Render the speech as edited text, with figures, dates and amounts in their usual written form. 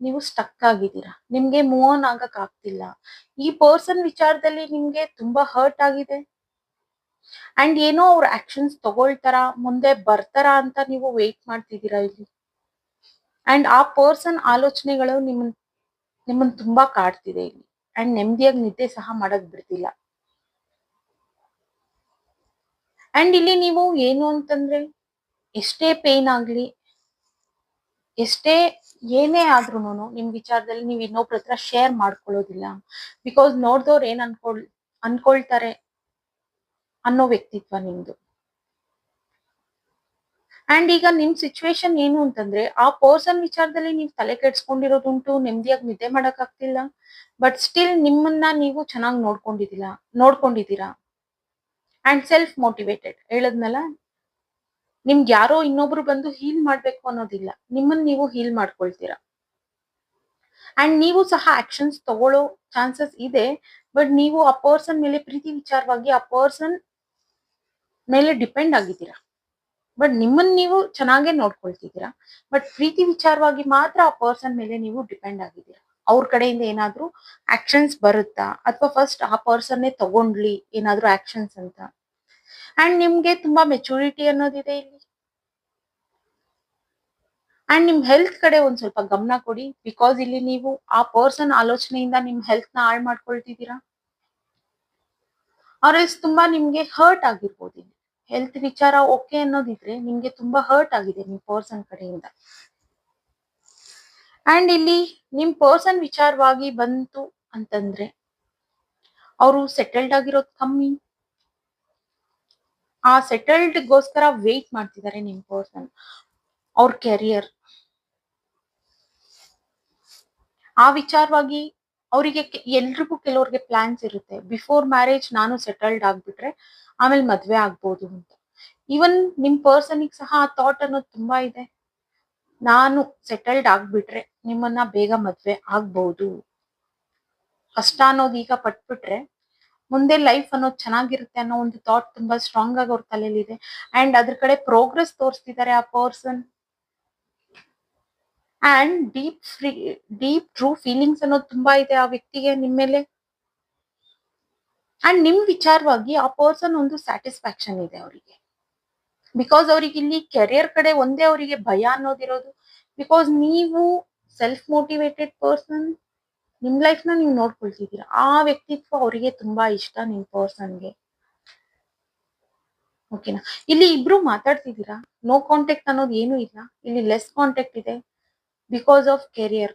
ನೀವು ಸ್ಟಕ್ ಆಗಿದ್ದೀರಾ. ನಿಮ್ಗೆ ಮೂವ್ ಆನ್ ಆಗಕ್ ಆಗ್ತಿಲ್ಲ. ಈ ಪರ್ಸನ್ ವಿಚಾರದಲ್ಲಿ ನಿಮ್ಗೆ ತುಂಬಾ ಹರ್ಟ್ ಆಗಿದೆ. ಅಂಡ್ ಏನೋ ಅವ್ರ ಆಕ್ಷನ್ಸ್ ತಗೊಳ್ತಾರ, ಮುಂದೆ ಬರ್ತಾರ ಅಂತ ನೀವು ವೇಟ್ ಮಾಡ್ತಿದ್ದೀರಾ ಇಲ್ಲಿ. ಅಂಡ್ ಆ ಪರ್ಸನ್ ಆಲೋಚನೆಗಳು ನಿಮ್ಮನ್ ತುಂಬಾ ಕಾಡ್ತಿದೆ ಇಲ್ಲಿ. ಅಂಡ್ ನೆಮ್ಮದಿಯಾಗಿ ನಿದ್ದೆ ಸಹ ಮಾಡಕ್ ಬಿಡ್ತಿಲ್ಲ. ಅಂಡ್ ಇಲ್ಲಿ ನೀವು ಏನು ಅಂತಂದ್ರೆ, ಎಷ್ಟೇ ಪೇನ್ ಆಗ್ಲಿ, ಎಷ್ಟೇ ಏನೇ ಆದ್ರೂನು ನಿಮ್ ವಿಚಾರದಲ್ಲಿ ನೀವು ಇನ್ನೊಬ್ರ ಹತ್ರ ಶೇರ್ ಮಾಡ್ಕೊಳ್ಳೋದಿಲ್ಲ. ಬಿಕಾಸ್ ನೋಡ್ದವ್ರು ಏನ್ ಅನ್ಕೊಳ್ತಾರೆ ಅನ್ನೋ ವ್ಯಕ್ತಿತ್ವ ನಿಮ್ದು. ಅಂಡ್ ಈಗ ನಿಮ್ ಸಿಚುವೇಶನ್ ಏನು ಅಂತಂದ್ರೆ, ಆ ಪರ್ಸನ್ ವಿಚಾರದಲ್ಲಿ ನೀವು ತಲೆ ಕೆಡ್ಸ್ಕೊಂಡಿರೋದುಂಟು, ನೆಮ್ಮದಿಯಾಗಿ ನಿದ್ದೆ ಮಾಡಕ್ ಆಗ್ತಿಲ್ಲ. ಬಟ್ ಸ್ಟಿಲ್ ನಿಮ್ಮನ್ನ ನೀವು ಚೆನ್ನಾಗಿ ನೋಡ್ಕೊಂಡಿದ್ದೀರಾ. ಅಂಡ್ ಸೆಲ್ಫ್ ಮೋಟಿವೇಟೆಡ್ ಹೇಳದ್ನಲ್ಲ, ನಿಮ್ಗೆ ಯಾರೋ ಇನ್ನೊಬ್ರು ಬಂದು ಹೀಲ್ ಮಾಡ್ಬೇಕು ಅನ್ನೋದಿಲ್ಲ, ನಿಮ್ಮನ್ನ ನೀವು ಹೀಲ್ ಮಾಡ್ಕೊಳ್ತೀರಾ. ಅಂಡ್ ನೀವು ಸಹ ಆಕ್ಷನ್ಸ್ ತಗೊಳ್ಳೋ ಚಾನ್ಸಸ್ ಇದೆ. ಬಟ್ ನೀವು ಆ ಪರ್ಸನ್ ಮೇಲೆ ಪ್ರೀತಿ ವಿಚಾರವಾಗಿ ಆ ಪರ್ಸನ್ ಮೇಲೆ ಡಿಪೆಂಡ್ ಆಗಿದ್ದೀರಾ. ಬಟ್ ನಿಮ್ಮನ್ನ ನೀವು ಚೆನ್ನಾಗೇ ನೋಡ್ಕೊಳ್ತಿದ್ದೀರಾ. ಬಟ್ ಪ್ರೀತಿ ವಿಚಾರವಾಗಿ ಮಾತ್ರ ಆ ಪರ್ಸನ್ ಮೇಲೆ ನೀವು ಡಿಪೆಂಡ್ ಆಗಿದ್ದೀರಾ. ಅವ್ರ ಕಡೆಯಿಂದ ಏನಾದ್ರೂ ಆಕ್ಷನ್ಸ್ ಬರುತ್ತಾ, ಅಥವಾ ಫಸ್ಟ್ ಆ ಪರ್ಸನ್ನೇ ತಗೊಂಡ್ಲಿ ಏನಾದ್ರೂ ಆಕ್ಷನ್ಸ್ ಅಂತ. ಅಂಡ್ ನಿಮ್ಗೆ ತುಂಬಾ ಮೆಚುರಿಟಿ ಅನ್ನೋದಿದೆ ಇಲ್ಲಿ. ಅಂಡ್ ನಿಮ್ ಹೆಲ್ತ್ ಕಡೆ ಒಂದ್ ಸ್ವಲ್ಪ ಗಮನ ಕೊಡಿ. ಬಿಕಾಸ್ ಇಲ್ಲಿ ನೀವು ಆ ಪರ್ಸನ್ ಆಲೋಚನೆಯಿಂದ ನಿಮ್ ಹೆಲ್ತ್ ನ ಹಾಳು ಮಾಡ್ಕೊಳ್ತಿದ್ದೀರಾ. ಆರ್ಎಲ್ಸ್ ತುಂಬಾ ನಿಮ್ಗೆ ಹರ್ಟ್ ಆಗಿರ್ಬೋದು. ಇಲ್ಲಿ ಹೆಲ್ತ್ ವಿಚಾರ ಓಕೆ ಅನ್ನೋದಿದ್ರೆ ನಿಮ್ಗೆ ತುಂಬಾ ಹರ್ಟ್ ಆಗಿದೆ ನಿಮ್ ಪರ್ಸನ್ ಕಡೆಯಿಂದ. ಅಂಡ್ ಇಲ್ಲಿ ನಿಮ್ ಪರ್ಸನ್ ವಿಚಾರವಾಗಿ ಬಂತು ಅಂತಂದ್ರೆ, ಅವರು ಸೆಟಲ್ಡ್ ಆಗಿರೋದು ಕಮ್ಮಿ. ಆ ಸೆಟಲ್ಡ್ ಗೋಸ್ಕರ ವೇಟ್ ಮಾಡ್ತಿದ್ದಾರೆ ನಿಮ್ ಪರ್ಸನ್. ಅವ್ರ ಕೆರಿಯರ್ ಆ ವಿಚಾರವಾಗಿ ಅವರಿಗೆ ಎಲ್ರಿಗೂ ಕೆಲವ್ರಿಗೆ ಪ್ಲಾನ್ಸ್ ಇರುತ್ತೆ. ಬಿಫೋರ್ ಮ್ಯಾರೇಜ್ ನಾನು ಸೆಟಲ್ಡ್ ಆಗ್ಬಿಟ್ರೆ ಆಮೇಲೆ ಮದ್ವೆ ಆಗ್ಬೋದು ಅಂತ. ಈವನ್ ನಿಮ್ ಪರ್ಸನ್ಗೆ ಸಹ ಆ ಥಾಟ್ ಅನ್ನೋದು ತುಂಬಾ ಇದೆ. ನಾನು ಸೆಟಲ್ಡ್ ಆಗ್ಬಿಟ್ರೆ ನಿಮ್ಮನ್ನ ಬೇಗ ಮದ್ವೆ ಆಗ್ಬಹುದು. ಕಷ್ಟ ಅನ್ನೋದು ಈಗ ಪಟ್ಬಿಟ್ರೆ ಮುಂದೆ ಲೈಫ್ ಅನ್ನೋದು ಚೆನ್ನಾಗಿರುತ್ತೆ ಅನ್ನೋ ಒಂದು ಥಾಟ್ ತುಂಬಾ ಸ್ಟ್ರಾಂಗ್ ಆಗಿ ಅವ್ರ ತಲೆಯಲ್ಲಿದೆ. ಅಂಡ್ ಅದ್ರ ಕಡೆ ಪ್ರೋಗ್ರೆಸ್ ತೋರಿಸ್ತಿದ್ದಾರೆ ಆ person. And deep true feelings ಅನ್ನೋದು ತುಂಬಾ ಇದೆ ಆ ವ್ಯಕ್ತಿಗೆ ನಿಮ್ ಮೇಲೆ. ಅಂಡ್ ನಿಮ್ ವಿಚಾರವಾಗಿ ಆ ಪರ್ಸನ್ ಒಂದು ಸ್ಯಾಟಿಸ್ಫ್ಯಾಕ್ಷನ್ ಇದೆ ಅವರಿಗೆ. ಬಿಕಾಸ್ ಅವ್ರಿಗೆ ಇಲ್ಲಿ ಕೆರಿಯರ್ ಕಡೆ ಒಂದೇ ಅವರಿಗೆ ಭಯ ಅನ್ನೋದಿರೋದು. ಬಿಕಾಸ್ ನೀವು ಸೆಲ್ಫ್ ಮೋಟಿವೇಟೆಡ್ ಪರ್ಸನ್, ನಿಮ್ ಲೈಫ್ ನ ನೀವು ನೋಡ್ಕೊಳ್ತಿದ್ದೀರಾ. ಆ ವ್ಯಕ್ತಿತ್ವ ಅವರಿಗೆ ತುಂಬಾ ಇಷ್ಟ ನಿಮ್ ಪರ್ಸನ್ಗೆ. ಓಕೆನಾ. ಇಲ್ಲಿ ಇಬ್ರು ಮಾತಾಡ್ತಿದ್ದೀರಾ, ನೋ ಕಾಂಟ್ಯಾಕ್ಟ್ ಅನ್ನೋದು ಏನು ಇಲ್ಲ. ಇಲ್ಲಿ ಲೆಸ್ ಕಾಂಟ್ಯಾಕ್ಟ್ ಇದೆ ಬಿಕಾಸ್ ಆಫ್ ಕೆರಿಯರ್.